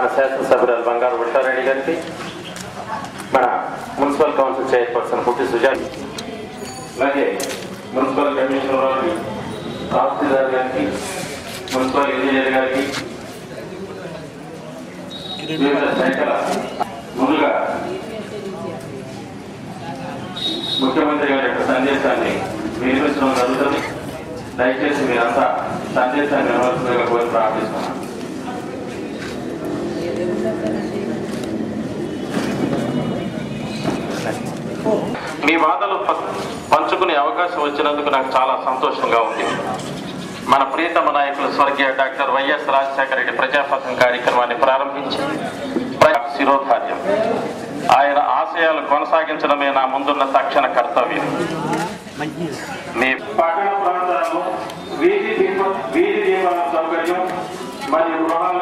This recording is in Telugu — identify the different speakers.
Speaker 1: మన శాసనసభ్యురాలు బంగారు ఉషారెడ్డి గారికి, మన మున్సిపల్ కౌన్సిల్ చైర్పర్సన్ పుట్టి సుజాత, అలాగే మున్సిపల్ కమిషనర్ గారికి, తహసీల్దార్ గారికి, మున్సిపల్ ఇంజనీర్ గారికి, వివిధ శాఖల ముందుగా ముఖ్యమంత్రి గారి యొక్క సందేశాన్ని వినిపించడం జరుగుతుంది. దయచేసి మీరంతా సందేశాన్ని వినవలసిందిగా కోరి ప్రార్థిస్తున్నాను. మీ బాధలు పంచుకునే అవకాశం వచ్చినందుకు నాకు చాలా సంతోషంగా ఉంది. మన ప్రియతమ నాయకులు స్వర్గీయ డాక్టర్ వైఎస్ రాజశేఖర రెడ్డి ప్రజాపథం కార్యక్రమాన్ని ప్రారంభించి శిరోధార్యం. ఆయన ఆశయాలు కొనసాగించడమే నా ముందున్న తక్షణ కర్తవ్యం. మీ పట్టణ ప్రాంతాల్లో వీధి దీపాల సౌకర్యం మరియు గృహాల